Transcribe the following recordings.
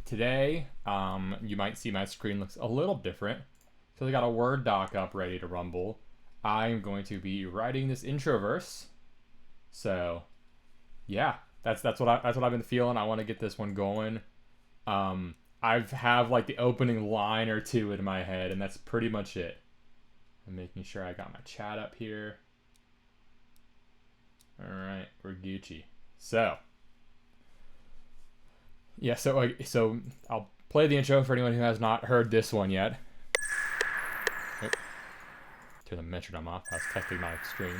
today, you might see my screen looks a little different. So I got a Word doc up ready to rumble. I'm going to be writing this intro verse. So, yeah, that's what I've been feeling. I want to get this one going. I've have like the opening line or two in my head, and that's pretty much it. I'm making sure I got my chat up here. All right, we're Gucci. So, yeah, so I'll play the intro for anyone who has not heard this one yet. Oh, turn the metronome off. I was testing my screen.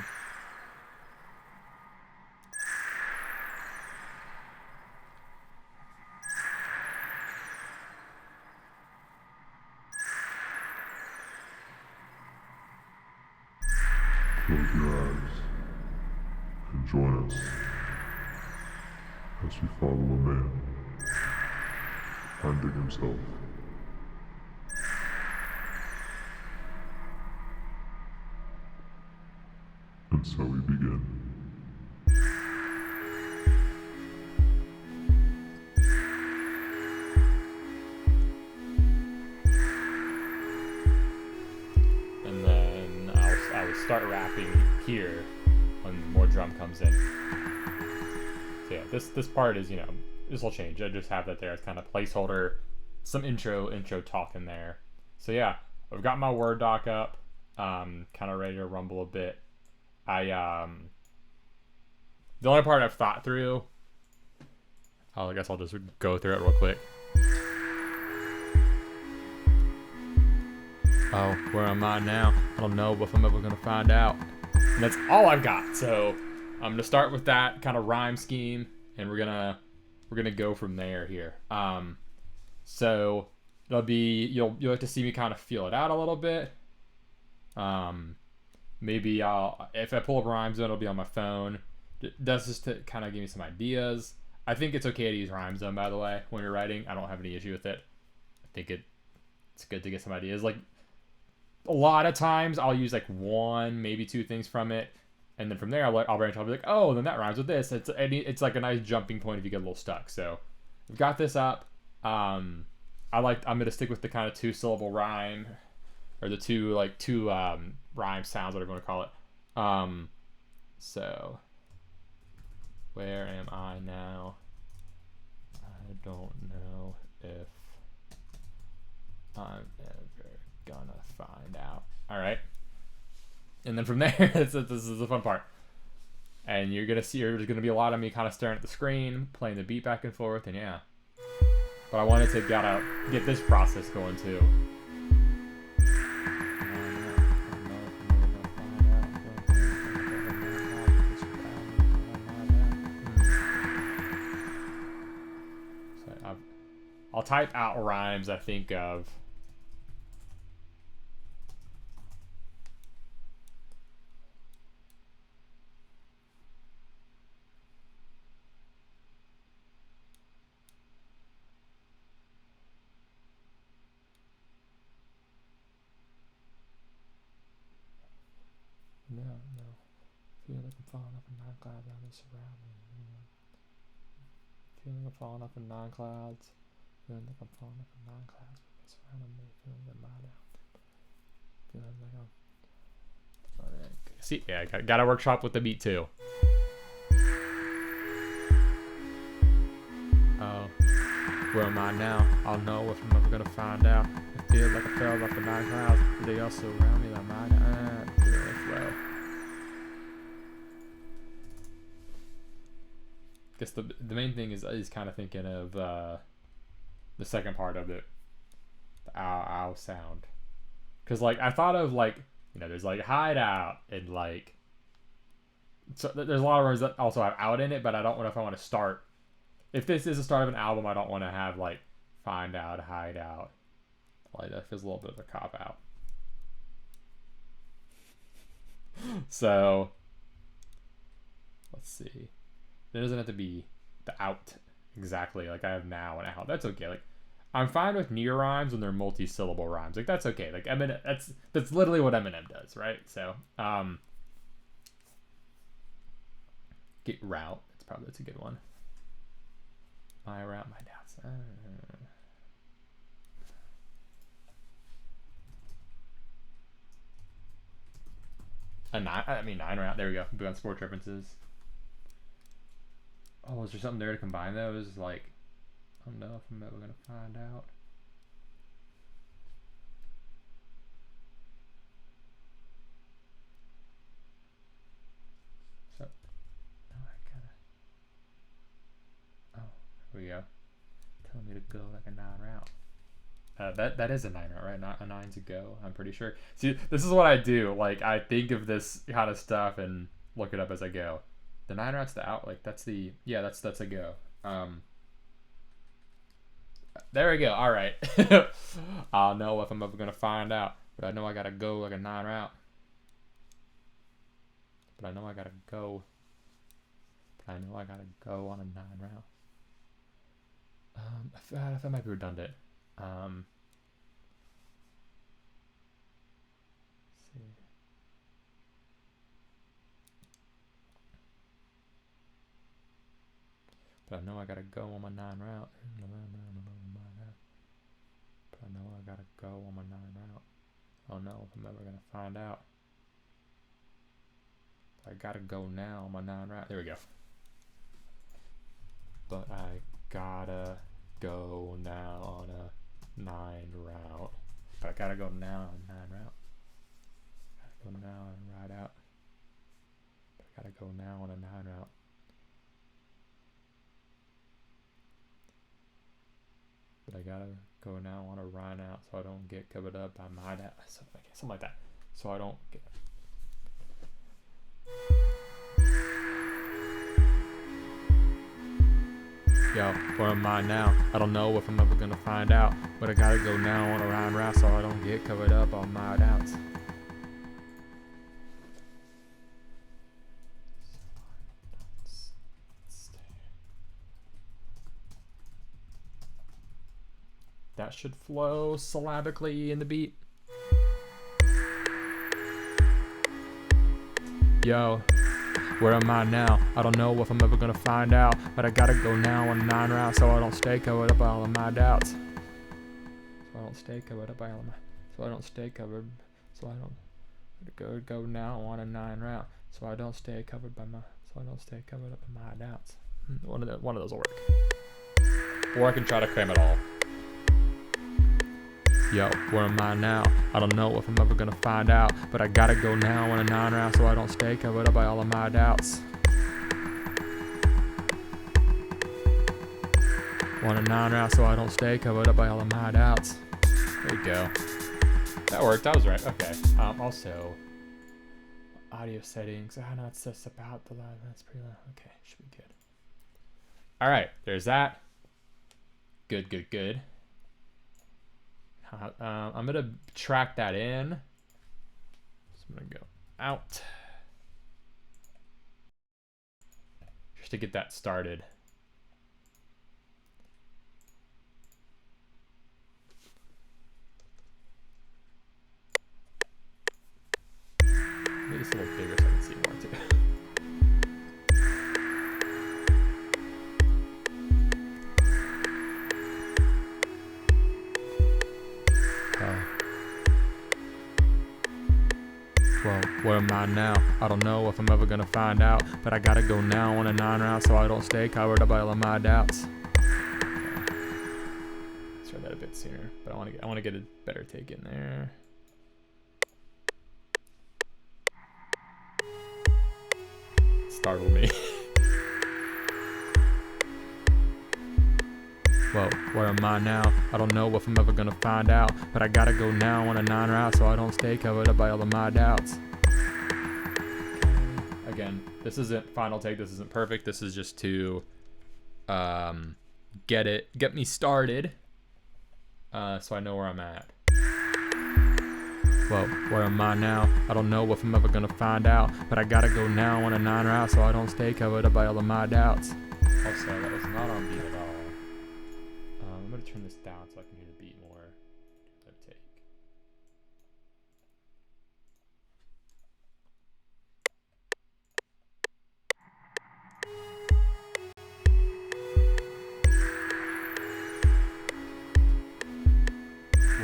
Close your eyes and join us as we follow a man finding himself. And so we begin. And then I will start rapping here when more drum comes in. So yeah, this part is, this will change. I just have that there as kind of placeholder, some intro talk in there. So yeah, I've got my Word doc up, kind of ready to rumble a bit. The only part I've thought through, I guess I'll just go through it real quick. Oh, where am I now? I don't know if I'm ever gonna find out. And that's all I've got. So I'm gonna start with that kind of rhyme scheme, and we're gonna go from there here. So it'll be you'll have to see me kind of feel it out a little bit. Maybe if I pull up Rhyme Zone, it'll be on my phone. That's just to kind of give me some ideas. I think it's okay to use Rhyme Zone, by the way, when you're writing. I don't have any issue with it. I think it's good to get some ideas. Like, a lot of times I'll use like one, maybe two things from it, and then from there I'll branch off. I'll be like, oh, then that rhymes with this. It's like a nice jumping point if you get a little stuck. So we've got this up. I'm gonna stick with the kind of 2-syllable rhyme, or the two rhyme sounds, whatever you want to call it. So where am I now? I don't know if I'm ever gonna find out. All right, and then from there, this is the fun part. And you're gonna see there's gonna be a lot of me kind of staring at the screen, playing the beat back and forth, and yeah. But I wanted to get this process going too. So I'll type out rhymes I think of. No. Feel like I'm falling up in 9 clouds and they surround me. Feeling I'm falling up in 9 clouds. Feeling like I'm falling up in 9 clouds, but they surrounding me. Feeling them out. Feeling like I'm. See, yeah, I got to workshop with the beat too. Oh, where am I now? I'll know if I'm ever gonna find out. It feels like I fell up in 9 clouds, but they also surround me. I'm out. Flow. Guess the main thing is kind of thinking of the second part of it, the ow sound, because like I thought of like there's like hideout and like so there's a lot of words that also have out in it, but I don't know if I want to start. If this is the start of an album, I don't want to have like find out, hideout. Like that feels a little bit of a cop out. So let's see. It doesn't have to be the out exactly like I have now and out. That's okay. Like I'm fine with near rhymes when they're multi-syllable rhymes. Like that's okay. Like Eminem, that's literally what Eminem does, right? So get route. That's a good one. My route, my doubts. nine route. There we go. Be on sports references. Oh, is there something there to combine those? Like, I don't know if I'm ever gonna find out. So, oh, I gotta. Oh, here we go. Telling me to go like a 9 route. That is a 9 route, right? Not a 9's a go. I'm pretty sure. See, this is what I do. Like, I think of this kind of stuff and look it up as I go. The 9 route's the out. Like, that's the that's a go. There we go. All right. I'll know if I'm ever gonna find out, but I know I gotta go like a 9 route. But I know I gotta go. But I know I gotta go on a 9 route. That might be redundant. Let's see. But I know I gotta go on my 9 route. But I know I gotta go on my 9 route. I don't know if I'm ever gonna find out. But I gotta go now on my 9 route. There we go. But I gotta go now on a 9 route. But I gotta go now on a 9 route. Gotta go now and ride out. But I gotta go now on a 9 route. But I gotta go now on a ride out so I don't get covered up by my dad. Something like that. So I don't get. Yo, where am I now? I don't know if I'm ever gonna find out. But I gotta go now on a ride route so I don't get covered up on my doubts. That should flow syllabically in the beat. Yo, where am I now? I don't know if I'm ever gonna find out, but I gotta go now on a 9 route so I don't stay covered up by all of my doubts. So I don't stay covered up by all of my. So I don't stay covered. So I don't go now on a 9 route so I don't stay covered by my. So I don't stay covered up by my doubts. One of those will work. Or I can try to cram it all. Yo, where am I now? I don't know if I'm ever gonna find out, but I gotta go now on a 9 route so I don't stay covered up by all of my doubts. On a 9 route so I don't stay covered up by all of my doubts. There you go. That worked. That was right. Okay. Also, audio settings. I know it's just about the live. That's pretty loud. Okay, should be good. All right, there's that. Good. I'm gonna track that in. So I'm gonna go out just to get that started. Maybe it's a little bigger so I can see more too. Well, where am I now? I don't know if I'm ever gonna find out, but I gotta go now on a 9 route so I don't stay covered up by all of my doubts. Let's try that a bit sooner, but I want to get a better take in there. Startled me. Well, where am I now? I don't know if I'm ever gonna find out, but I gotta go now on a 9 route so I don't stay covered up by all of my doubts. Again, this isn't final take, this isn't perfect, this is just to get me started so I know where I'm at. Well, where am I now? I don't know if I'm ever gonna find out, but I gotta go now on a 9 route so I don't stay covered up by all of my doubts. Also, that was not on beat at all. I'm gonna turn this down so I can hear the beat more. Another take.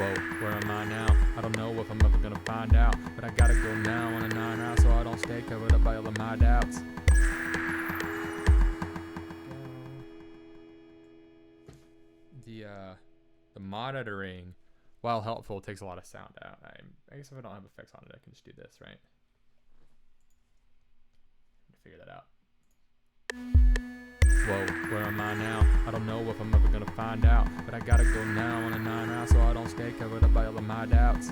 Whoa, where am I now? I don't know if I'm ever gonna find out, but I gotta go now on a 9 round so I don't stay covered up by all of my doubts. The monitoring, while helpful, takes a lot of sound out. I guess if I don't have effects on it, I can just do this, right? Figure that out. Whoa, where am I now? I don't know if I'm ever gonna find out, but I gotta go now on a 9 round so I don't stay covered up by all of my doubts.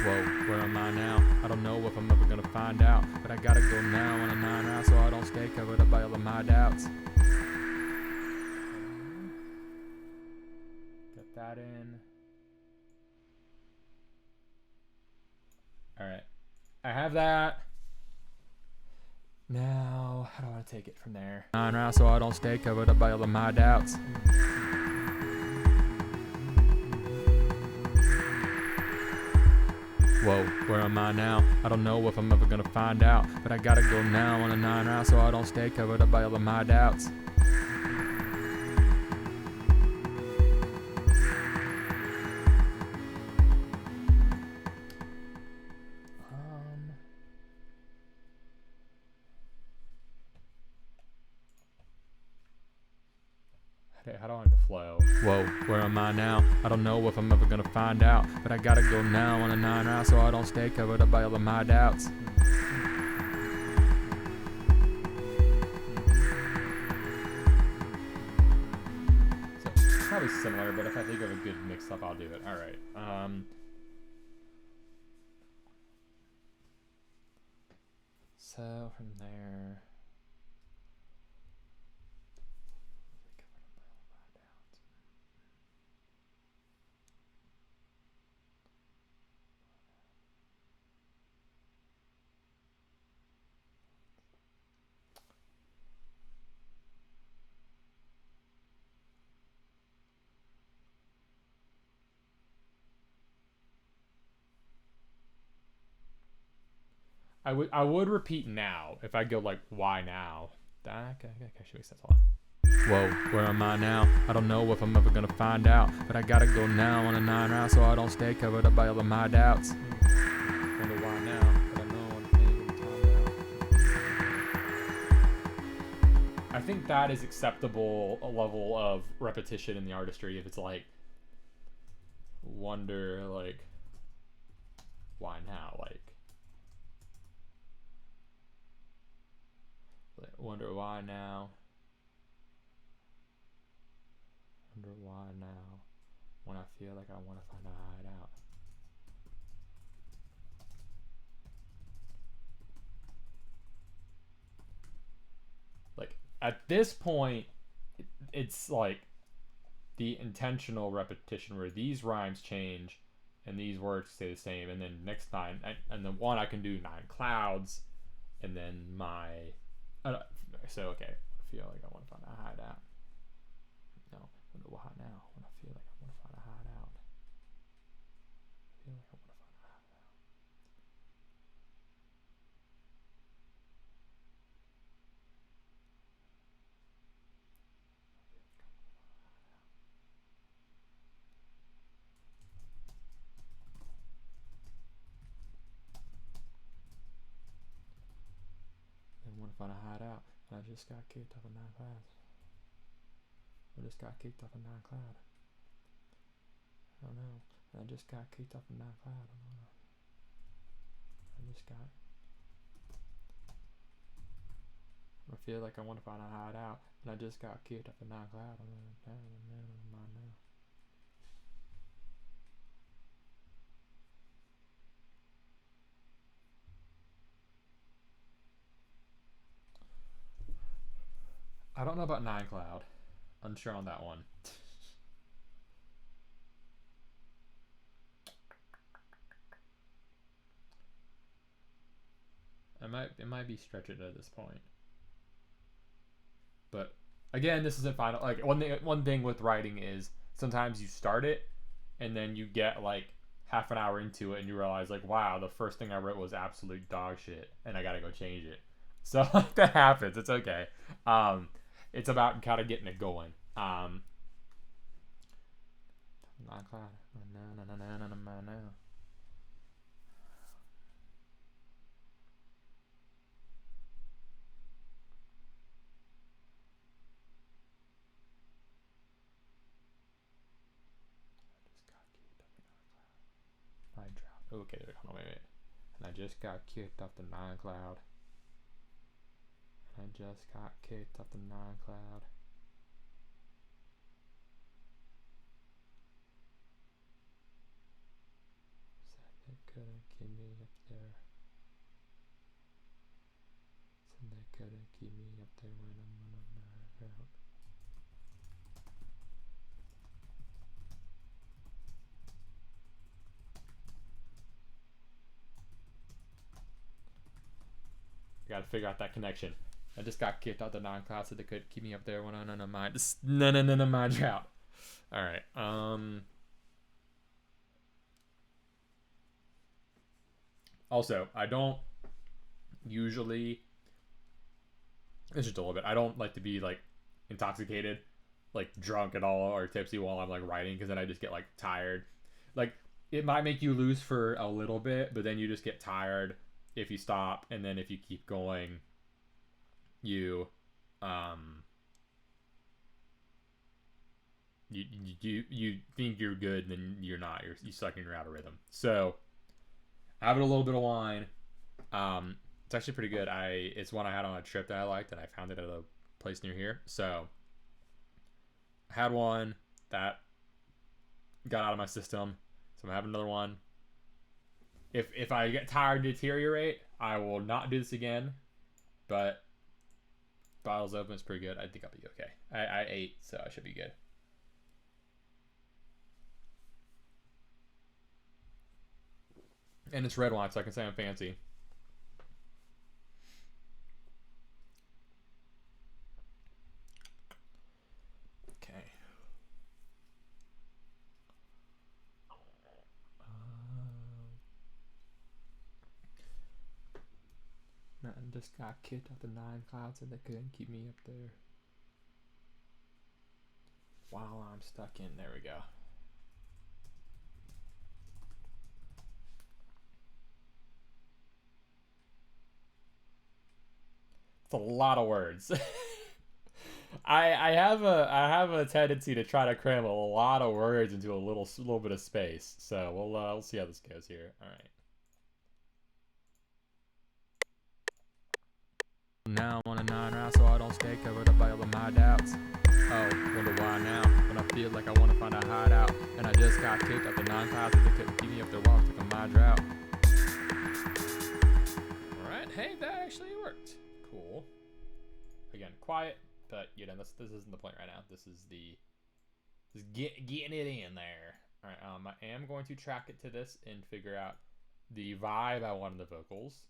Whoa, where am I now? I don't know if I'm ever gonna find out, but I gotta go now on a 9 round so I don't stay covered up by all of my doubts. Get that in. Alright. I have that. Now, how do I want to take it from there? 9 round so I don't stay covered up by all of my doubts. Whoa, where am I now? I don't know if I'm ever gonna find out, but I gotta go now on a 9 round so I don't stay covered up by all of my doubts. How do I want it to flow? Whoa, where am I now? I don't know if I'm ever gonna find out, but I gotta go now on a 9 round so I don't stay covered up by all of my doubts. So probably similar, but if I think of a good mix up, I'll do it. All right. So from there. I would repeat now if I go like why now. That actually makes sense. Hold on. Whoa, where am I now? I don't know if I'm ever gonna find out, but I gotta go now on a 9 round so I don't stay covered up by all of my doubts. Wonder why now, but I know I'm thinking I think that is acceptable a level of repetition in the artistry if it's like wonder like why now, like wonder why now. Wonder why now. When I feel like I want to find a hideout. Like at this point, it's like the intentional repetition where these rhymes change and these words stay the same, and then next time, and then one I can do 9 clouds, and then my. So okay, I feel like I want to find a hideout. No, wonder why now. When I feel like I want to find a hideout. I feel like I want to find a hideout. I want to find a hideout. I just got kicked off a 9 cloud. I just got kicked off a 9 cloud. I don't know. I just got kicked off a 9 cloud. I don't know. I just got. I feel like I want to find a hideout, and I just got kicked off a 9 cloud. I don't know. I don't know about 9 cloud. Unsure on that one. It might be stretching at this point. But again, this isn't final. Like one thing with writing is sometimes you start it and then you get like half an hour into it and you realize like, wow, the first thing I wrote was absolute dog shit and I gotta go change it. So like that happens. It's okay. It's about kind of getting it going. 9 cloud. Now. I dropped. Okay, hold on, wait. And I just got kicked off the 9 cloud. I just got kicked off the 9 cloud. Said they couldn't keep me up there. Said they couldn't keep me up there when I'm on a night out. I gotta figure out that connection. I just got kicked out the 9 cloud, so they couldn't keep me up there when I'm on a mind. No, mind drought. All right. Also, I don't usually. It's just a little bit. I don't like to be like intoxicated, like drunk at all, or tipsy while I'm like writing, because then I just get like tired. Like it might make you lose for a little bit, but then you just get tired if you stop, and then if you keep going, you you think you're good, and then you're not. You're sucking you're out of rhythm. So have it a little bit of wine. It's actually pretty good. It's one I had on a trip that I liked, and I found it at a place near here. So I had one that got out of my system, so I'm gonna have another one. If I get tired and deteriorate, I will not do this again. But bottles open is pretty good. I think I'll be okay. I ate, so I should be good. And it's red wine, so I can say I'm fancy. Okay. Man, just got kicked off the 9 clouds, and they couldn't keep me up there. While I'm stuck in, there we go. It's a lot of words. I have a tendency to try to cram a lot of words into a little bit of space. So we'll see how this goes here. All right. Now I'm on a 9 round, so I don't stay covered up by all of my doubts. Oh, wonder why now, when I feel like I want to find a hideout. And I just got kicked out the 9 clouds, so they couldn't keep me up there while I took a my drought. Alright, hey, that actually worked. Cool. Again, quiet, but you know, this isn't the point right now. This is getting it in there. Alright, I am going to track it to this and figure out the vibe I want in the vocals.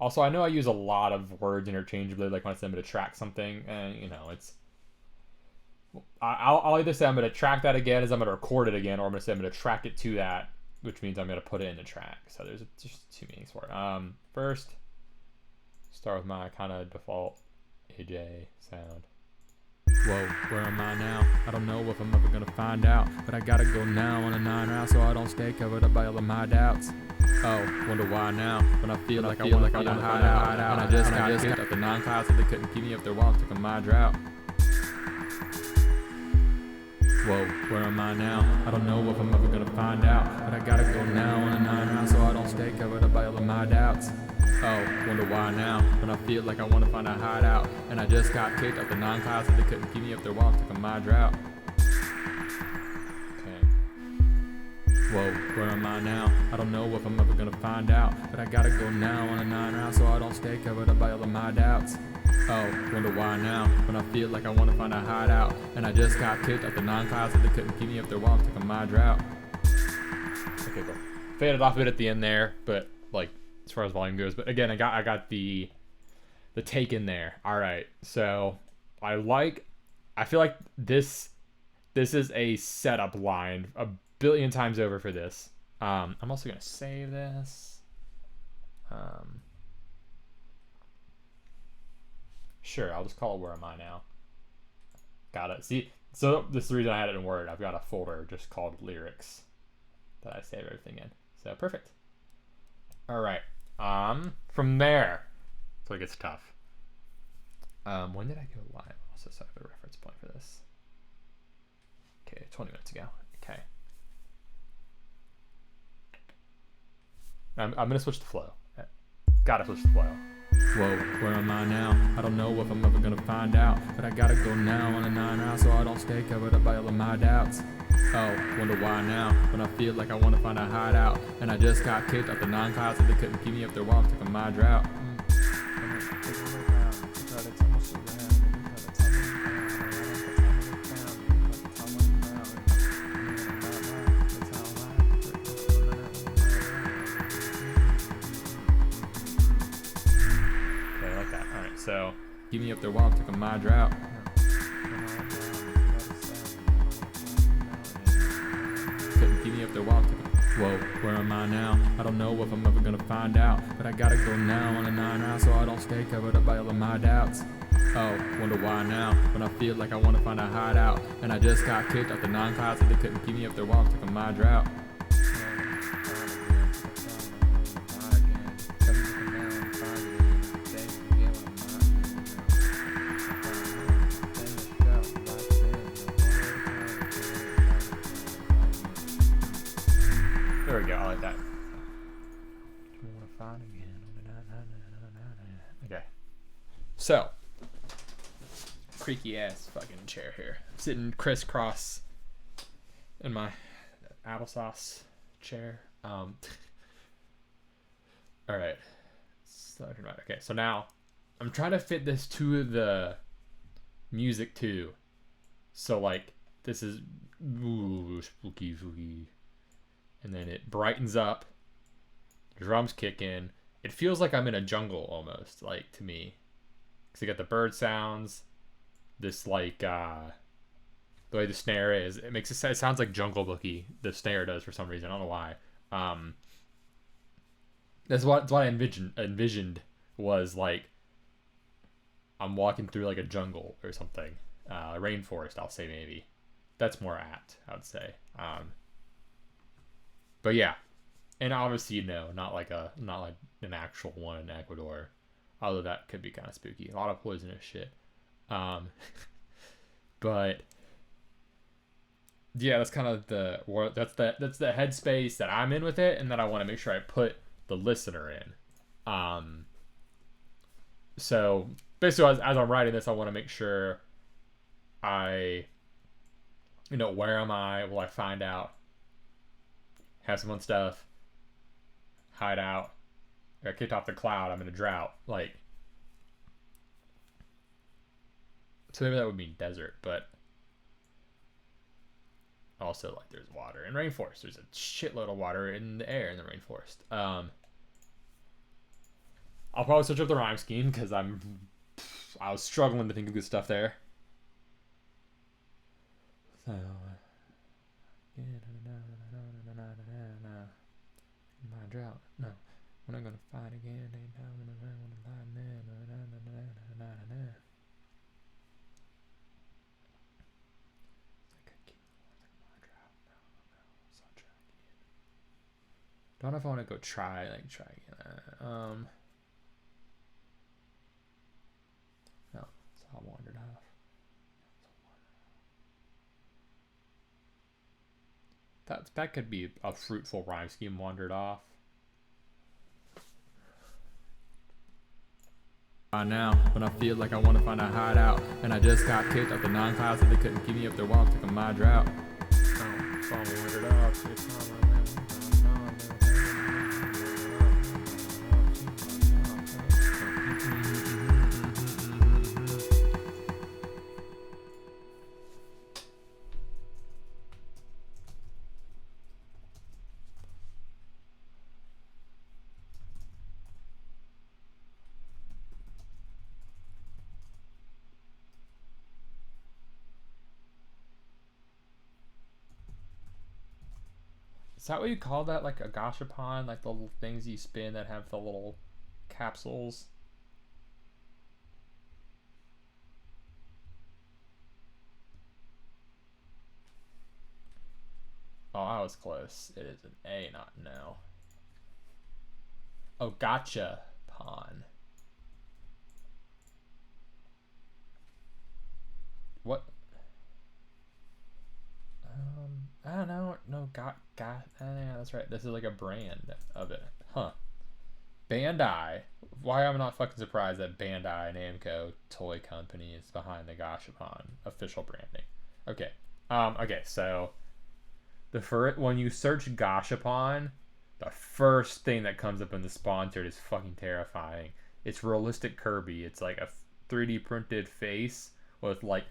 Also, I know I use a lot of words interchangeably, like when I say I'm going to track something, and you know, it's. I'll either say I'm going to track that again as I'm going to record it again, or I'm going to say I'm going to track it to that, which means I'm going to put it in the track. So there's just 2 meanings for it. First, start with my kind of default AJ sound. Whoa, where am I now? I don't know if I'm ever gonna find out, but I gotta go now on a 9 round, so I don't stay covered up by all of my doubts. Oh, wonder why now, when I feel like I wanna hide out, and I just got kicked up the 9 clouds, so they couldn't keep me up there while I took a my drought. Whoa, where am I now? I don't know if I'm ever gonna find out, but I gotta go now on a 9 round, so I don't stay covered up by all of my doubts. Oh, wonder why now, when I feel like I want to find a hideout. And I just got kicked out the 9 clouds, so they couldn't keep me up there while I took a my drought. Okay. Whoa, where am I now? I don't know if I'm ever gonna find out, but I gotta go now on a 9 round, so I don't stay covered up by all of my doubts. Oh, wonder why now, when I feel like I want to find a hideout. And I just got kicked out the 9 clouds, so they couldn't keep me up there while I took a my drought. Okay, cool. Faded off a bit at the end there, but like, as far as volume goes, but again, I got the take in there. All right, so I feel like this is a setup line a billion times over for this. I'm also gonna save this. Sure, I'll just call it Where Am I Now. Got it. See, so this is the reason I had it in Word. I've got a folder just called lyrics that I save everything in. So perfect. All right. From there, so it gets tough. When did I go live? Also, so I have a reference point for this. Okay, 20 minutes ago. Okay. I'm gonna switch the flow. Gotta switch the flow. Whoa, where am I now? I don't know if I'm ever gonna find out, but I gotta go now on a 9 hour so I don't stay covered up by all of my doubts. Oh, wonder why now, when I feel like I wanna find a hideout, and I just got kicked out the 9 clouds so they couldn't keep me up there while I'm taking my drought. So, keep me up there while I'm taking my drought. Couldn't keep me up there while I'm taking. Whoa, where am I now? I don't know if I'm ever gonna find out, but I gotta go now on a 9 hour so I don't stay covered up by all of my doubts. Oh, wonder why now, when I feel like I wanna find a hideout, and I just got kicked out the 9 clouds so they couldn't keep me up there while I'm taking my drought. There we go, I like that. Okay. So, creaky ass fucking chair here. Sitting crisscross in my applesauce chair. Alright. Okay, so now I'm trying to fit this to the music too. So like this is ooh, spooky. And then it brightens up. Drums kick in. It feels like I'm in a jungle almost, like to me. Cause you got the bird sounds. This like the way the snare is, it sounds like Jungle Booky. The snare does for some reason. I don't know why. That's what I envisioned was like I'm walking through like a jungle or something. Rainforest, I'll say maybe. That's more apt, I would say. But yeah, and obviously not like an actual one in Ecuador, although that could be kind of spooky. A lot of poisonous shit. But yeah, that's kind of that's the headspace that I'm in with it, and that I want to make sure I put the listener in. So basically, as I'm writing this, I want to make sure where am I? Will I find out? Have some fun stuff. Hide out. I got kicked off the cloud. I'm in a drought. Like, so maybe that would mean desert, but also like there's water in rainforest. There's a shitload of water in the air in the rainforest. I'll probably switch up the rhyme scheme because I was struggling to think of good stuff there. So, my drought. No, we're not gonna fight again. Don't know if I want to go try again. No, it's all wandered off. That could be a fruitful rhyme scheme. Wandered off. Now, when I feel like I want to find a hideout, and I just got kicked out the 9 clouds, and they couldn't keep me up there while I'm taking my drought. Oh, it's all wandered off. Is that what you call that? Like a gashapon? Like the little things you spin that have the little capsules? Oh, I was close. It is an A, not an L. Oh, gotcha, pawn. What? I don't know. No, got. Yeah, that's right. This is like a brand of it, huh? Bandai. Why am I not fucking surprised that Bandai Namco Toy Company is behind the Gashapon official branding? Okay. Okay. So when you search Gashapon, the first thing that comes up in the sponsored is fucking terrifying. It's realistic Kirby. It's like a 3D printed face with like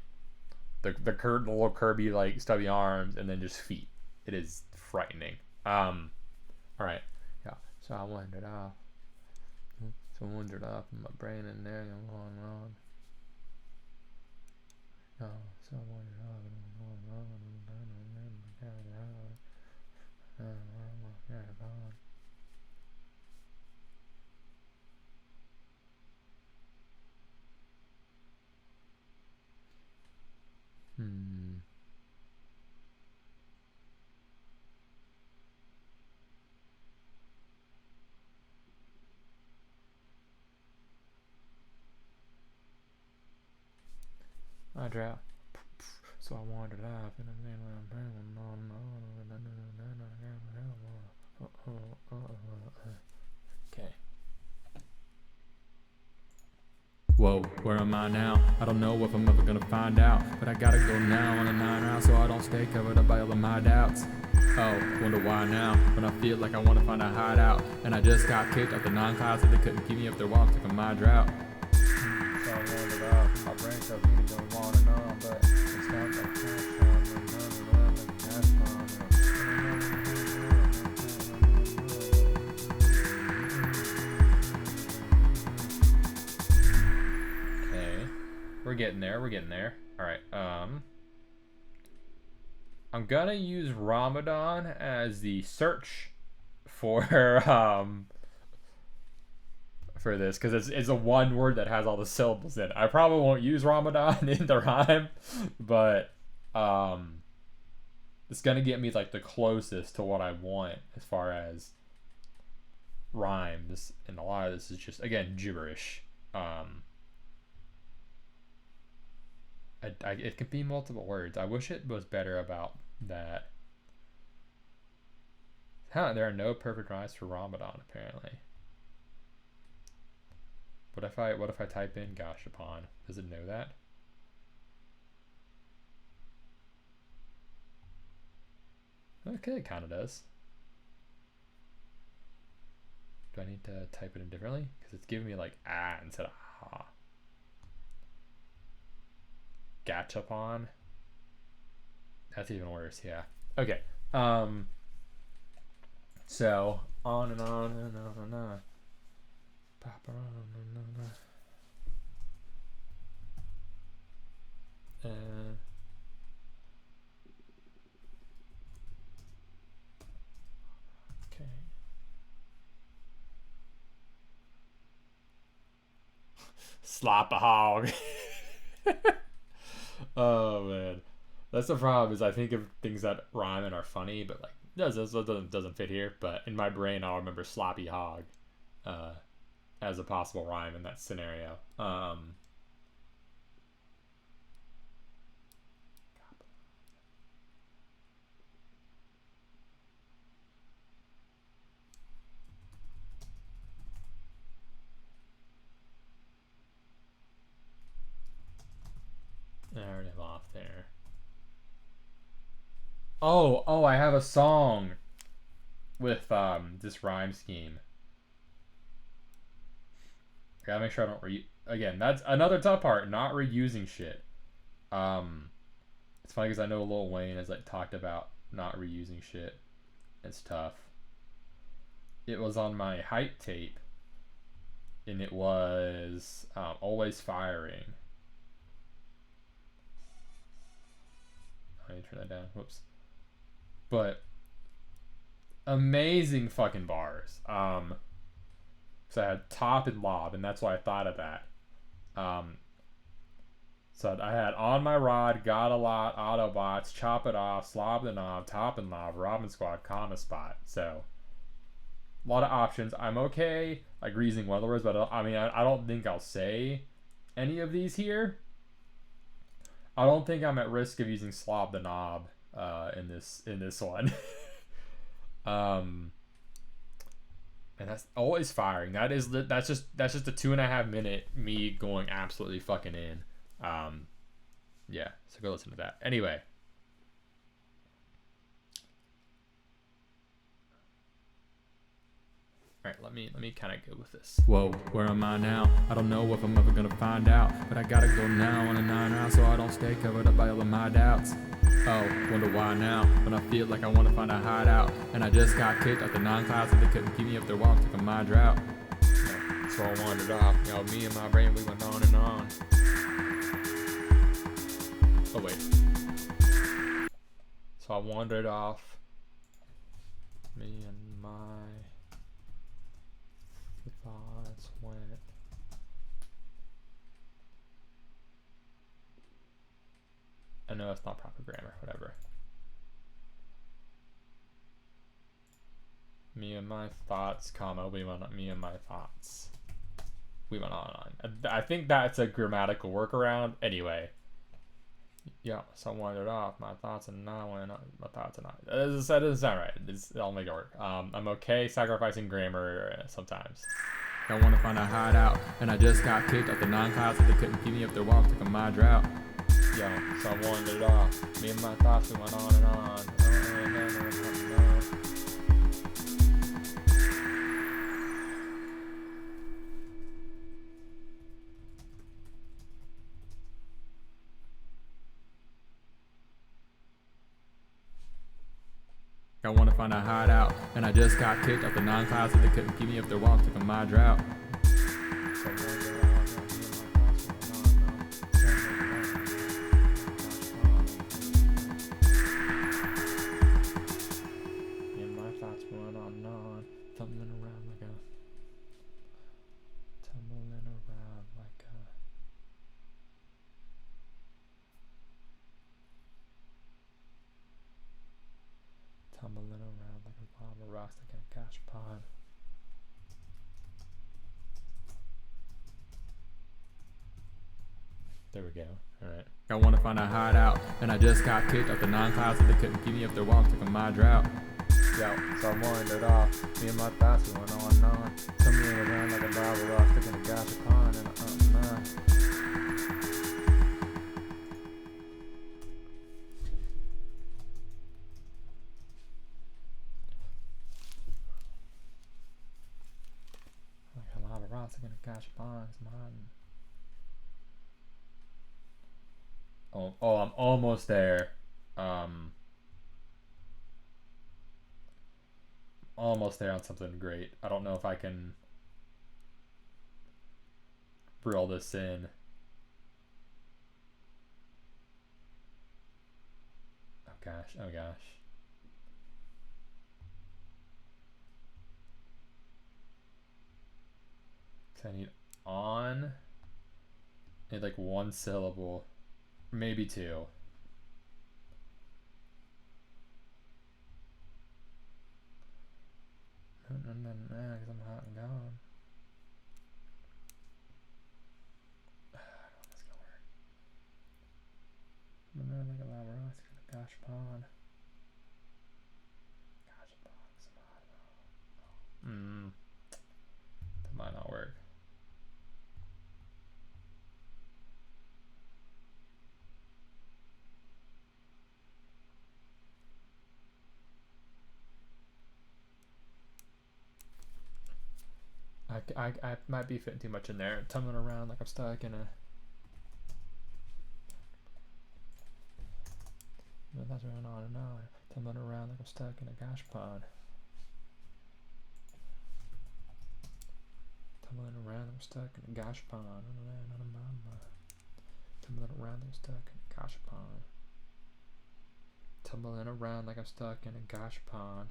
the little Kirby like stubby arms and then just feet. It is frightening. All right. Yeah. So I wandered off. So I wandered off in my brain and there I'm going wrong. No. So I wandered off and I'm going wrong. I drought. So I wandered off and okay. Whoa, where am I now? I don't know if I'm ever gonna find out, but I gotta go now on a 9 round so I don't stay covered up by all of my doubts. Oh, wonder why now, when I feel like I wanna find a hideout, and I just got kicked out the 9 class so they couldn't keep me up there while I'm taking my drought. So I wandered off, my brain tells me to go on and on, but it's not like We're getting there. Alright, I'm gonna use Ramadan as the search for this, because it's a one word that has all the syllables in it. I probably won't use Ramadan in the rhyme, but it's gonna get me like the closest to what I want as far as rhymes, and a lot of this is just, again, gibberish. It can be multiple words. I wish it was better about that. There are no perfect rhymes for Ramadan, apparently. What if I type in Gashapon? Does it know that? Okay, it kind of does. Do I need to type it in differently? Because it's giving me like ah instead of ah. Gachapon. That's even worse, yeah. Okay. So on and on and on and on. Okay. Slap a hog. Oh man, that's the problem. Is I think of things that rhyme and are funny, but like doesn't fit here. But in my brain, I'll remember sloppy hog as a possible rhyme in that scenario. I already am off there. Oh, I have a song with this rhyme scheme. I gotta make sure I don't again, that's another tough part, not reusing shit. It's funny because I know Lil Wayne has like talked about not reusing shit. It's tough. It was on my hype tape, and it was Always Firing. I need to turn that down. Whoops. But amazing fucking bars. So I had top and lob, and that's why I thought of that. So I had On My Rod, Got a Lot, Autobots, Chop It Off, Slob the Knob, Top and Lob, Robin Squad, Comma Spot. So a lot of options. I'm okay like reasoning one of the words, but I don't think I'll say any of these here. I don't think I'm at risk of using Slob the Knob in this one. And that's always firing. That's just a 2.5 minute me going absolutely fucking in. Yeah, so go listen to that. Anyway. Alright, let me kind of go with this. Whoa, where am I now? I don't know if I'm ever gonna find out, but I gotta go now on a 9 hour so I don't stay covered up by all of my doubts. Oh, wonder why now, when I feel like I wanna find a hideout, and I just got kicked out the 9 clouds and they couldn't keep me up their walk, took a my drought. So I wandered off, me and my brain, we went on and on. Oh wait. So I wandered off, me and my thoughts went. I know it's not proper grammar, whatever. Me and my thoughts, comma, me and my thoughts. We went on and on. I think that's a grammatical workaround. Anyway. Yeah, so I wandered off. My thoughts and I went on. My thoughts and I. That doesn't sound right. I'll make it work. I'm okay sacrificing grammar sometimes. I want to find a hideout, and I just got kicked out the 9 clouds so they couldn't keep me up their walk, took a my drought. Yo, so I wandered off. Me and my thoughts, we went on and on. I want to find a hideout, and I just got kicked out the 9 clouds so they couldn't keep me up their walk, took a my drought. Tumbling around like a lava rock stuck in a gosh pond. There we go. Alright. I want to find a hideout, and I just got kicked out the 9 clouds so they couldn't keep me up their walk, took a my drought. Yo, so I wandered off. Me and my thoughts went on and on. Tumbling around like a lava rock stuck in a gosh pond. And rocks are gonna catch bonds, man. Oh, I'm almost there. Almost there on something great. I don't know if I can reel this in. Oh gosh, oh gosh. So I need on. I need like one syllable, maybe two. Because I'm hot and gone. I don't know if that's gonna work. I'm not like a lava rock, it's gonna gosh pond. Gosh box, I don't know. That might not work. I might be fitting too much in there. Tumbling around like I'm stuck in a. That's going on and on. Tumbling around like I'm stuck in a gosh pond. Tumbling around like I'm stuck in a gosh pond. Tumbling around like I'm stuck in a gosh pond. Tumbling around like I'm stuck in a gosh pond.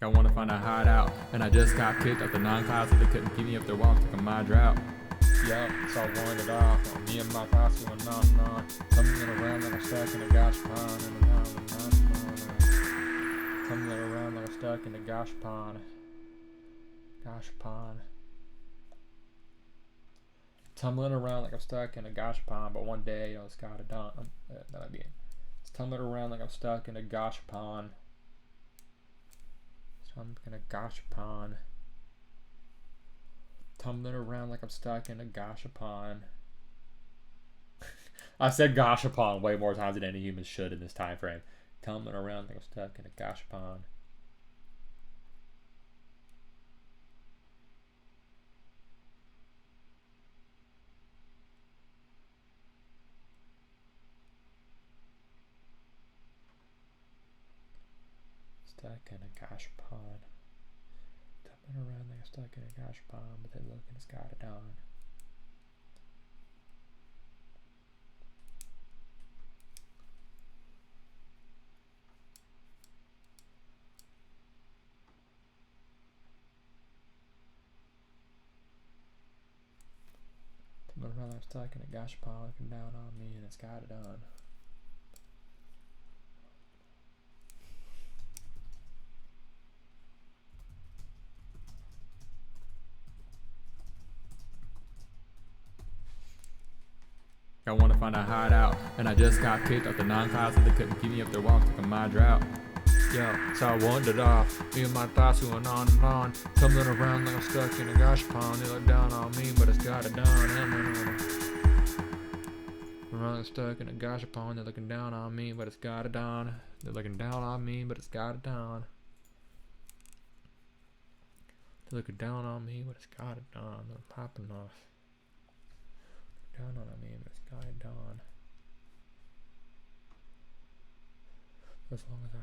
I wanna find a hideout, and I just got kicked out the 9 clouds, so they couldn't keep me up there while I'm taking my drought. Yeah, so I wandered off. Me and my thoughts going on and on. Tumbling around like I'm stuck in a gosh pond. Tumbling around like I'm stuck in a gosh pond. Gosh pond. Tumbling around like I'm stuck in a gosh pond, but one day it's gotta dawn. That might be it. It's tumbling around like I'm stuck in a gosh pond. I'm in a gosh pond. Tumbling around like I'm stuck in a gosh pond. I said gosh pond way more times than any human should in this time frame. Tumbling around like I'm stuck in a gosh pond. Stuck in a gosh pond. Tumbling around like I'm stuck in a gosh pond, but then look and it's got it on. Tumbling around like I'm stuck in a gosh pond, looking down on me and it's got it on. I wanna find a hideout, and I just got kicked out the 9 clouds, so they couldn't keep me up there while I'm taking my drought. Yeah, so I wandered off. Me and my thoughts going on and on. Tumbling around like I'm stuck in a gosh pond. They look down on me, but it's got it done. I'm stuck in a gosh pond. They're looking down on me, but it's got it done. They're looking down on me, but it's got it done. They're looking down on me, but it's got it done. I'm popping off. Down on me, but it's got it done. As long as I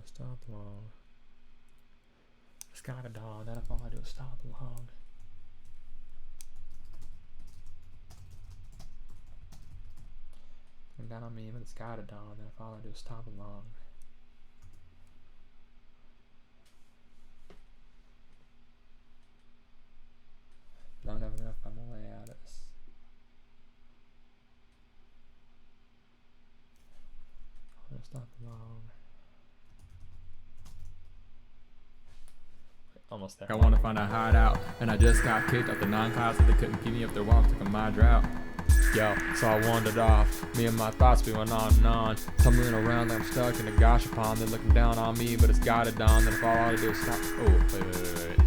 stop long. It's got it done. Then if all I do is stop long. And down on me, but it's got it done. Then if all I do is stop long. But I'm never gonna find my way out of this. I'm gonna stop long. Almost there. I wanna find a hideout, and I just got kicked out the 9 clouds, so they couldn't keep me up there while I'm taking my drought. Yo, so I wandered off. Me and my thoughts we went on and on. Tumbling around like I'm stuck in a gosh pond. They're looking down on me, but it's got it done. Then if all I do is stop. Oh, wait.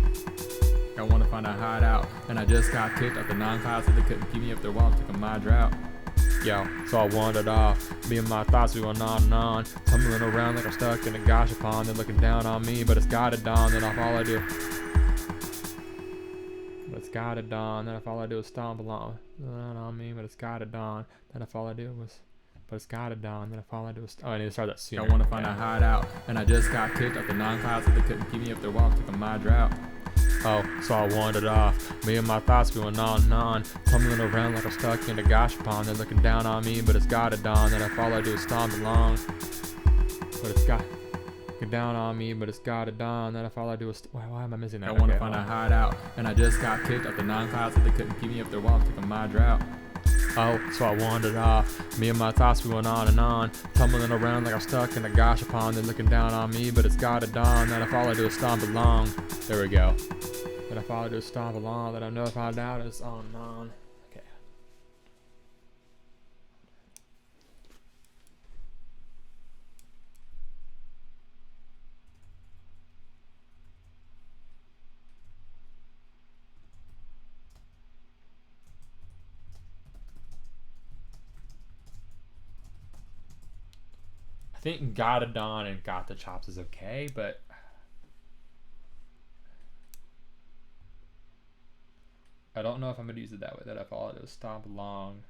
I wanna find a hideout, and I just got kicked out the 9 clouds, so they couldn't keep me up there while I'm taking my drought. Yo, so I wandered off. Me and my thoughts we went on and on. Tumbling around like I'm stuck in a gosh pond. They're looking down on me, but it's got it done. Then if all I do, but it's got it done. Then if all I do is stomp along, down on me, but it's got it done. Then if all I do was, but it's got it done. Then if all I do is, oh, I need to start that sooner. I wanna find a hideout, and I just got kicked out the 9 clouds, so they couldn't keep me up there while I'm taking my drought. Oh, so I wandered off. Me and my thoughts going on and on. Tumbling around like I'm stuck in a gosh pond. They're looking down on me, but it's got it done. Then if all I do is stomp along, but it's got it down on me, but it's got it done. Then if all I do is why am I missing that? I wanna find a hideout, and I just got kicked out the 9 clouds, so they couldn't keep me up there while I'm taking my drought. Oh, so I wandered off. Me and my thoughts we went on and on. Tumbling around like I'm stuck in a gosh pond. They're looking down on me, but it's got it done. Then if all I do is stomp along, there we go. Then if all I do is stomp along, then I know if I doubt it's on and on. Okay. I think got it done and got the chops is okay, but I don't know if I'm gonna use it that way. That if all I do is stomp along.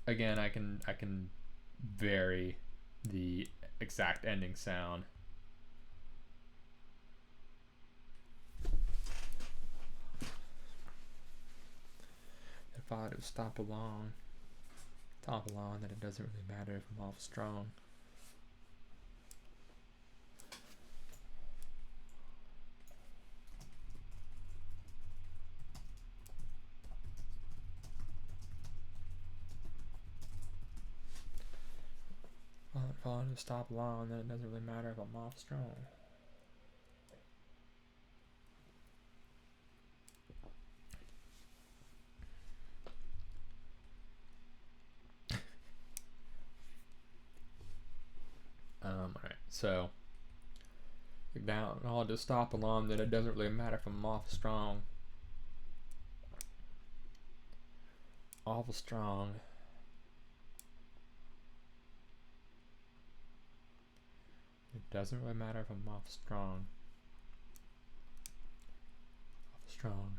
Again, I can vary the exact ending sound. If thought it would stop along, that it doesn't really matter if I'm off strong. If I want to stop along, then it doesn't really matter if I'm off strong. Alright, so down, I'll just stop along, then it doesn't really matter if I'm off strong. Awful strong. It doesn't really matter if I'm off strong. Off strong.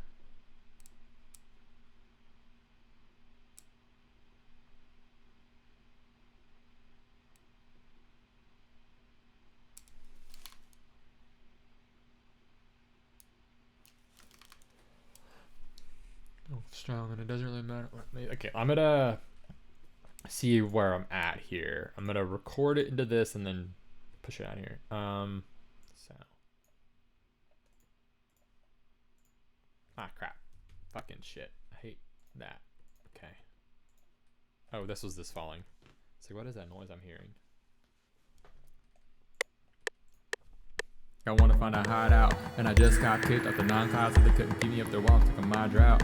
Strong, and it doesn't really matter. Okay, I'm gonna see where I'm at here. I'm gonna record it into this and then push it out here. So crap, fucking shit. I hate that. Okay. Oh, this was this falling. So what is that noise I'm hearing? I want to find a hideout, and I just got kicked out the non-clouds, so they couldn't keep me up their walk, took a my drought.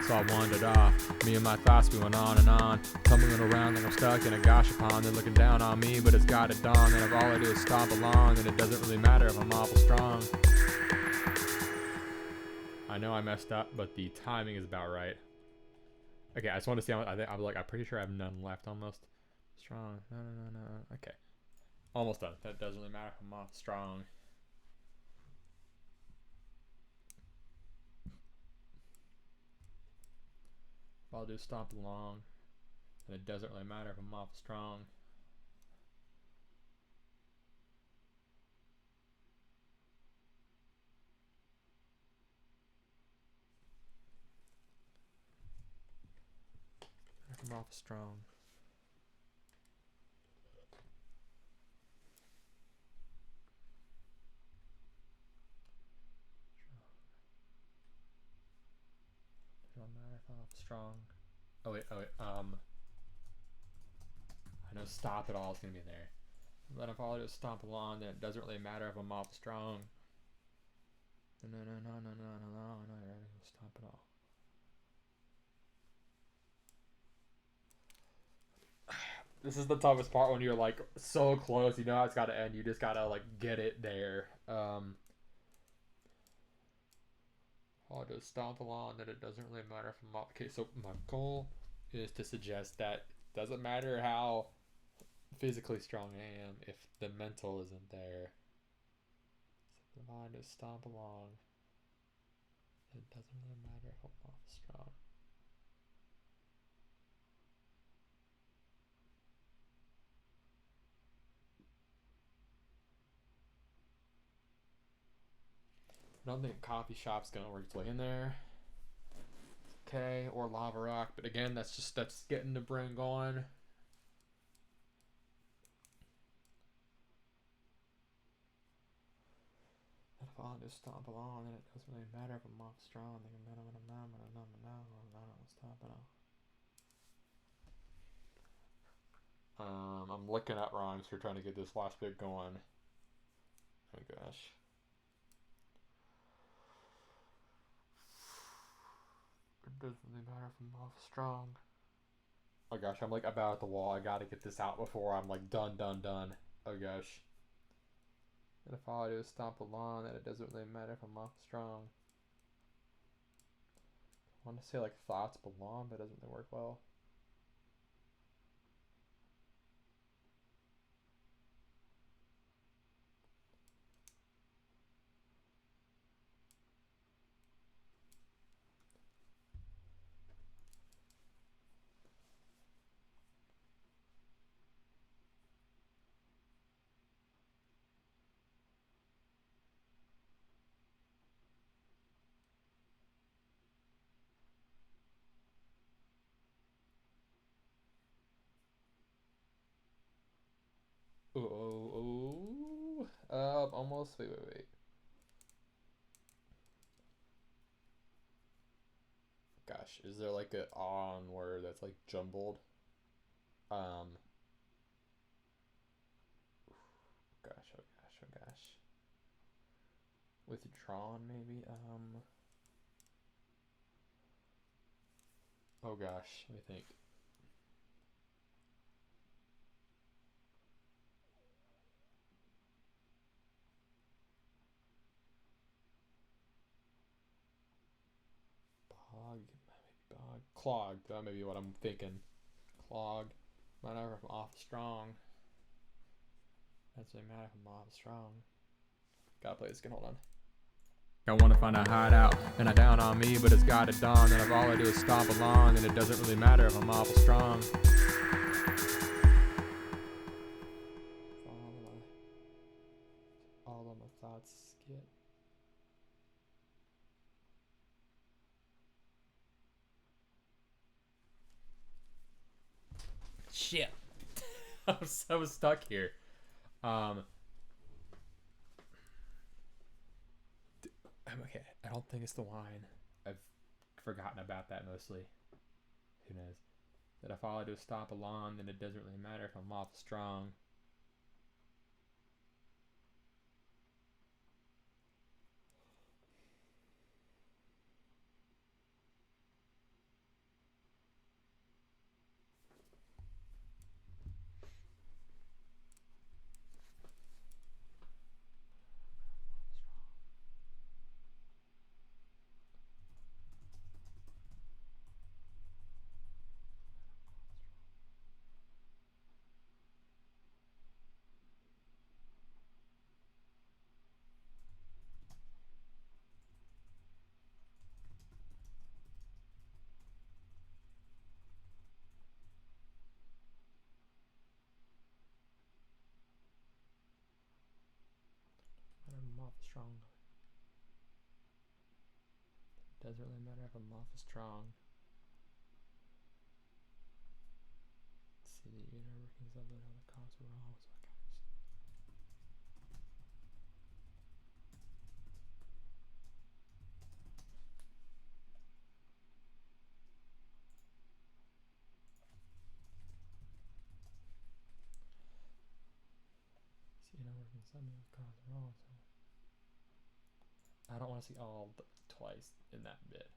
So I wandered off. Me and my thoughts, we went on and on, tumbling around like I'm stuck in a gosh pond. They're looking down on me, but it's gotta dawn, and if all I do is stomp along, then it doesn't really matter if I'm awful strong. I know I messed up, but the timing is about right. Okay, I just want to see how I'm pretty sure I have none left almost. Strong. No. Okay. Almost done. That doesn't really matter if I'm off strong. I'll just stomp along, and it doesn't really matter if I'm off strong. If I'm off strong. Doesn't matter if I'm off strong. Oh wait. I know stop it all is gonna be there. But if I'll just stomp along, then it doesn't really matter if I'm off strong. No, stop it all. This is the toughest part when you're like so close, you know it's gotta end, you just gotta like get it there. I'll just stomp along, that it doesn't really matter if I'm off. Okay, so my goal is to suggest that it doesn't matter how physically strong I am if the mental isn't there. So if I just stomp along, it doesn't really matter if I'm off strong. I don't think coffee shop's gonna work its way in there. Okay, or lava rock, but again, that's getting the brain going. If I'll just stomp along, then it doesn't really matter if I'm off strong. Stop it all. I'm looking at rhymes here, trying to get this last bit going. Oh gosh. It doesn't really matter if I'm off strong. Oh gosh, I'm like about at the wall. I gotta get this out before I'm like done. Oh gosh. And if all I do is stomp along, then it doesn't really matter if I'm off strong. I want to say like thoughts belong, but it doesn't really work well. sub almost. Wait. Gosh, is there like a on word that's like jumbled? Um. Gosh, oh gosh. Withdrawn maybe. Oh gosh, let me think. Clog. That may be what I'm thinking. Clog. Whenever I'm off strong. That's really mad if I'm off strong. Gotta play this again, hold on. I wanna find a hideout, and I down on me, but it's got it dawn. And if all I do is stomp along, and it doesn't really matter if I'm awful strong. All of my thoughts get. Shit. I was stuck here. I'm okay. I don't think it's the wine. I've forgotten about that mostly. Who knows? That if all I do is stomp along, then it doesn't really matter if I'm awful strong. I'm awful strong. Doesn't really matter if I'm awful strong. Let's see the inner workings of it, how the cogs are wrong. So see inner workings of it, the cogs are wrong. So I don't want to see all twice in that bit.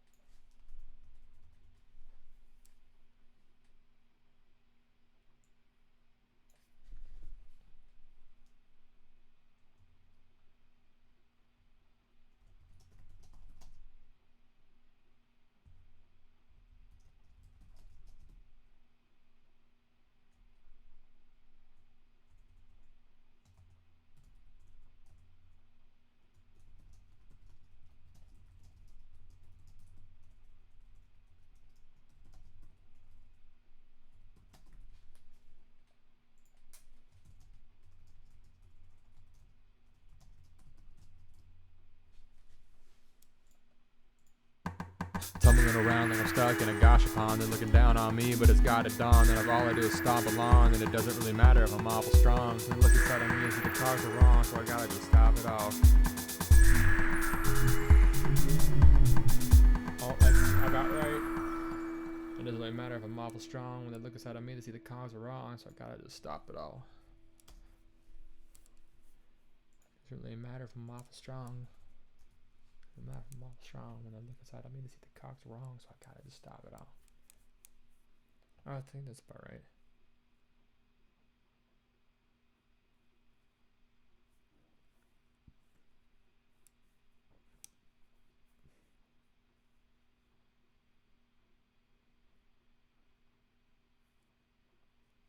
Tumbling around like I'm stuck in a gosha pond. They're looking down on me, but it's got it dawn. And if all I do is stomp along, then it doesn't really matter if I'm awful strong. They're looking at me as if the cars are wrong, so I gotta just stop it all. Oh, I got right. It doesn't really matter if I'm awful strong. When they look inside of me, they see the cogs are wrong, so I gotta just stop it all. It doesn't really matter if I'm awful strong. I'm not from awful strong. When I look inside of me, they see the cogs are wrong, so I gotta just stop it all. I think that's about right.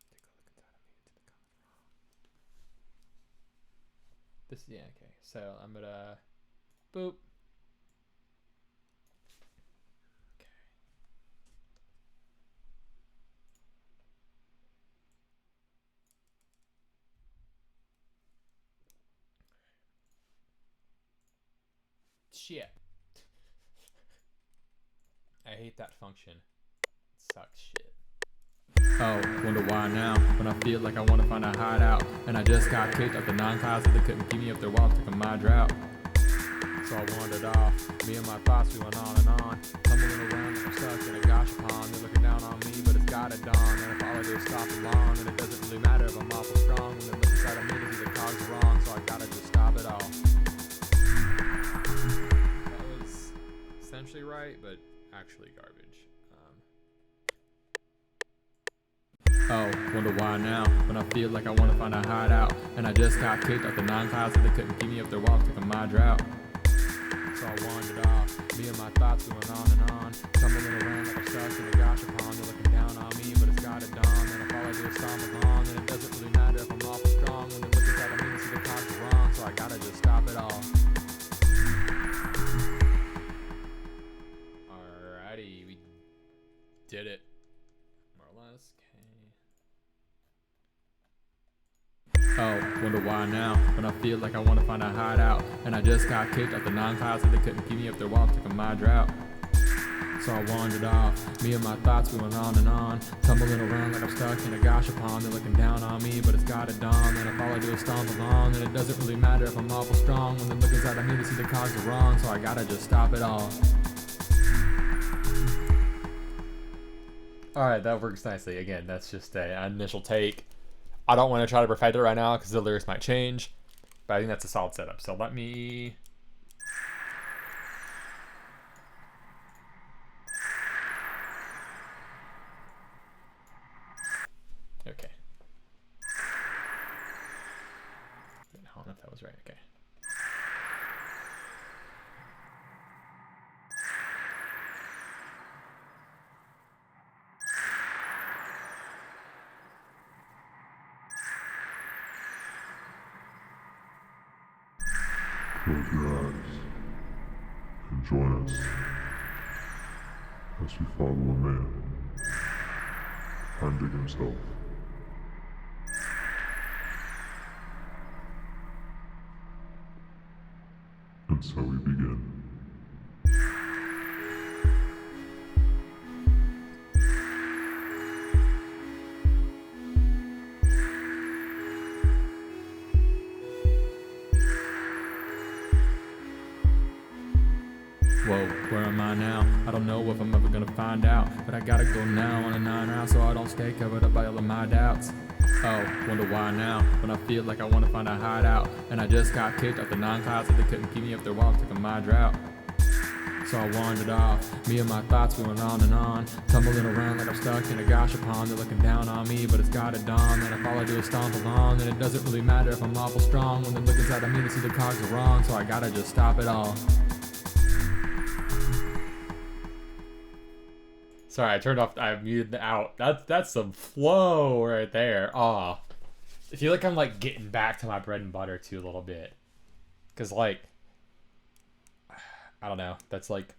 Take a look inside of me, see the cogs are wrong. This, yeah, okay. So I'm gonna boop. Shit. I hate that function. It sucks shit. Oh, wonder why now, when I feel like I wanna find a hideout. And I just got kicked out the 9 class, so they couldn't keep me up their walls, took my drought. So I wandered off, me and my thoughts, we went on and on. Tumbling around like I'm stuck in a gosh pond. They're looking down on me, but it's gotta dawn. And if all I do is stop along, and it doesn't really matter if I'm awful strong. When they look inside of me, they see the cogs are wrong, so I gotta just stop it all. That was essentially right, but actually garbage. Oh, wonder why now, when I feel like I wanna find a hideout. And I just got kicked out the 9 class, so they couldn't keep me up their walls, took my drought. So I wandered off, me and my thoughts, we went on and on. Tumbling around like I'm stuck in a gosh pond. They're looking down on me, but it's gotta dawn. And if all I do is stomp along, and it doesn't really matter if I'm awful strong. When they look inside of me, they see the cogs are wrong, so I gotta just stop it all. Alrighty, we did it. More or less. Oh, wonder why now, when I feel like I wanna find a hideout. And I just got kicked out the 9 class, so they couldn't keep me up their walls, took my drought. So I wandered off, me and my thoughts, we went on and on. Tumbling around like I'm stuck in a gosh pond. They're looking down on me, but it's gotta dawn. And if all I do is stomp along, then it doesn't really matter if I'm awful strong. When they look inside of me, they see the cogs are wrong, so I gotta just stop it all. Alright, that works nicely. Again, that's just an initial take. I don't want to try to perfect it right now because the lyrics might change, but I think that's a solid setup. So let me... Okay. I don't know if that was right. Okay. Close your eyes and join us as we follow a man finding himself. And so we begin. Whoa, where am I now? I don't know if I'm ever gonna find out, but I gotta go now on a 9 round so I don't stay covered up by all of my doubts. Oh, wonder why now, when I feel like I wanna find a hideout. And I just got kicked out the 9 class, so they couldn't keep me up their walls, took my drought. So I wandered off, me and my thoughts, we went on and on. Tumbling around like I'm stuck in a gosh pond. They're looking down on me, but it's gotta dawn. And if all I do is stomp along, then it doesn't really matter if I'm awful strong. When they look inside of me, they see the cogs are wrong, so I gotta just stop it all. Sorry, I turned off, I muted the out. That's some flow right there. Aw. I feel like I'm like getting back to my bread and butter too a little bit. Cause like, I don't know, that's like,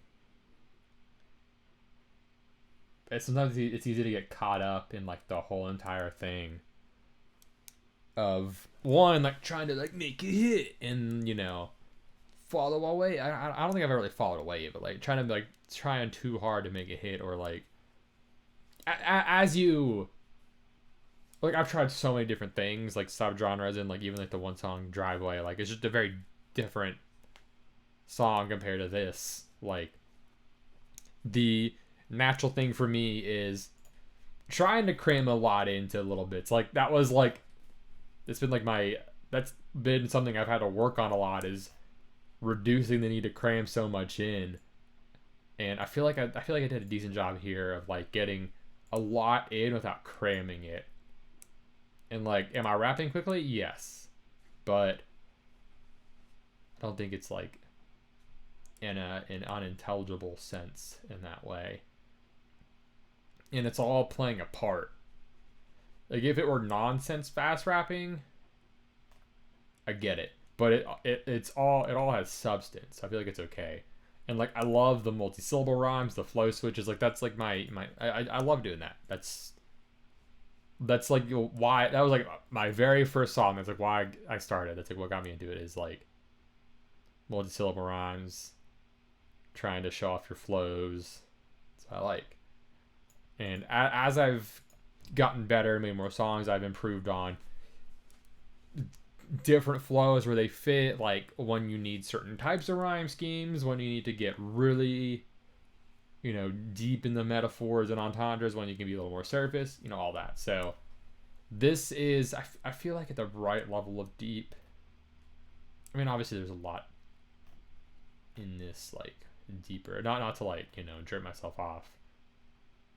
sometimes it's easy to get caught up in like the whole entire thing of one, like trying to like make a hit and, you know, follow away. I don't think I've ever really followed away, but like trying too hard to make a hit, or like as you like, I've tried so many different things, like subgenres, and like even like the one song Driveway, like it's just a very different song compared to this. Like the natural thing for me is trying to cram a lot into little bits. Like that was like, it's been like that's been something I've had to work on a lot, is reducing the need to cram so much in. And I feel like I did a decent job here of like getting a lot in without cramming it. And like, am I rapping quickly? Yes, but I don't think it's like in an unintelligible sense in that way. And it's all playing a part. Like if it were nonsense fast rapping, I get it. But it all has substance. I feel like it's okay. And like I love the multi-syllable rhymes, the flow switches. Like that's like I love doing that. That's like why that was like my very first song. That's like why I started. That's like what got me into it, is like multi-syllable rhymes, trying to show off your flows. That's what I like. And as I've gotten better, made more songs. I've improved on different flows where they fit, like when you need certain types of rhyme schemes, when you need to get really, deep in the metaphors and entendres, when you can be a little more surface, all that. So this is, I feel like, at the right level of deep. I mean, obviously there's a lot in this, like, deeper, not to, like, jerk myself off.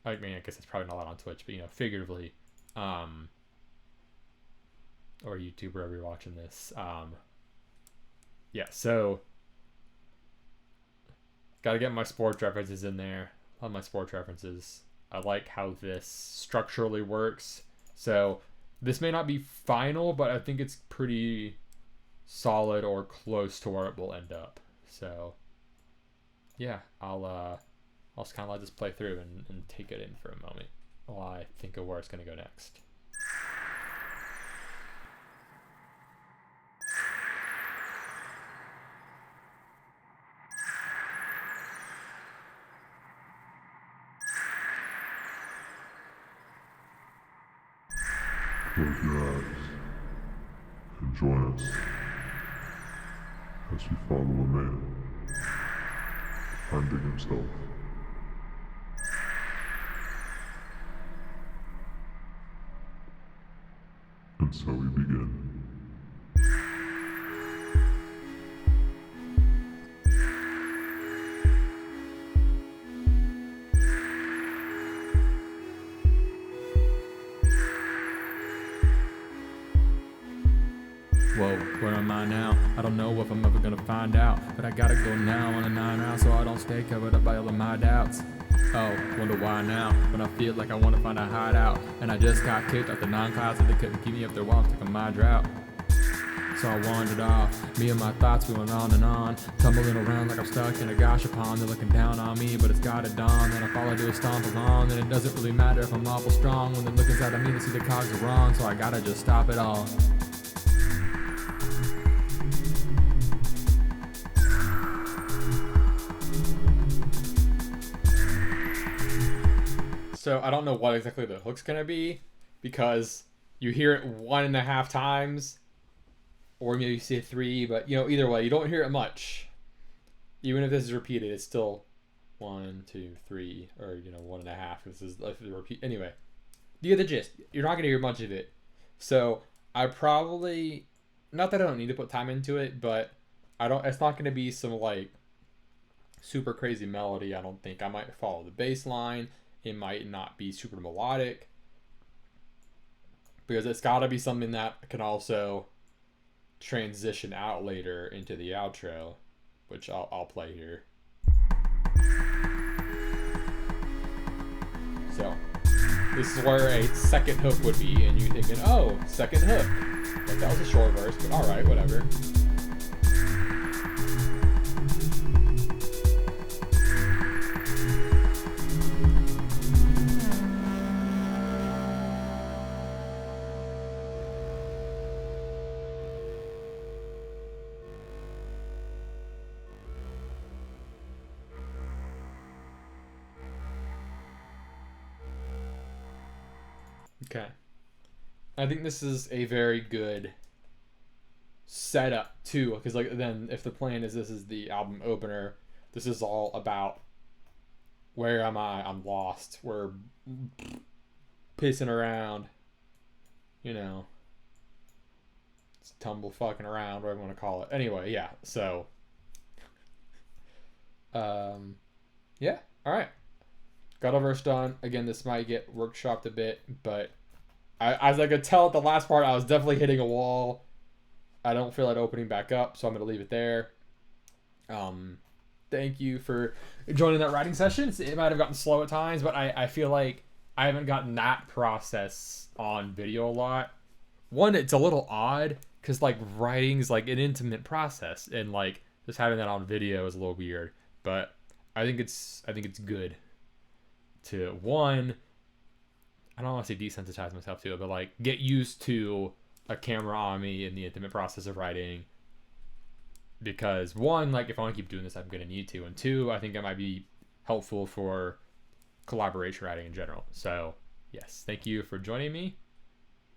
I mean, I guess it's probably not a lot on Twitch, but figuratively, or YouTube, wherever you're watching this. Yeah, so gotta get my sports references in there. Love my sports references. I like how this structurally works. So this may not be final, but I think it's pretty solid or close to where it will end up. So yeah, I'll just kind of let this play through and take it in for a moment while I think of where it's going to go next. Close your eyes and join us as we follow a man finding himself. And so we begin. Whoa, where am I now? I don't know if I'm ever gonna find out, but I gotta go now on a 9 round so I don't stay covered up by all of my doubts. Oh, wonder why now, when I feel like I wanna find a hideout, and I just got kicked out the 9 clouds and they couldn't keep me up there while I'm stuck in my drought. So I wandered off, me and my thoughts we went on and on, tumbling around like I'm stuck in a gosha pond. They're looking down on me, but it's gotta dawn, and if all I do is stomp along, and it doesn't really matter if I'm awful strong. When they look inside of me, they see the cogs are wrong, so I gotta just stop it all. So I don't know what exactly the hook's gonna be, because you hear it 1.5 times, or maybe you see it 3, but either way, you don't hear it much. Even if this is repeated, it's still 1, 2, 3, or 1.5. This is like the repeat. Anyway, you get the gist. You're not gonna hear much of it. So I probably, not that I don't need to put time into it, but I don't. It's not gonna be some like super crazy melody. I don't think. I might follow the bass line. It might not be super melodic, because it's got to be something that can also transition out later into the outro, which I'll play here. So this is where a second hook would be, and you're thinking, oh, second hook. Like, that was a short verse, but all right, whatever. Okay. I think this is a very good setup too, because like then if the plan is this is the album opener, this is all about where am I? I'm lost. We're pissing around, it's tumble fucking around, whatever you want to call it. Anyway, yeah. So, yeah. All right. Got a verse done. Again, this might get workshopped a bit, but as I could tell at the last part, I was definitely hitting a wall. I don't feel like opening back up, so I'm going to leave it there. Thank you for joining that writing session. It might have gotten slow at times, but I feel like I haven't gotten that process on video a lot. One, it's a little odd, because like writing's like an intimate process, and like just having that on video is a little weird, but I think it's good to, one, I don't want to say desensitize myself to it, but like get used to a camera on me in the intimate process of writing, because one, like if I want to keep doing this, I'm going to need to, and two, I think it might be helpful for collaboration writing in general. So Yes, thank you for joining me.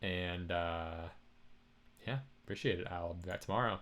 And yeah, appreciate it. I'll be back tomorrow.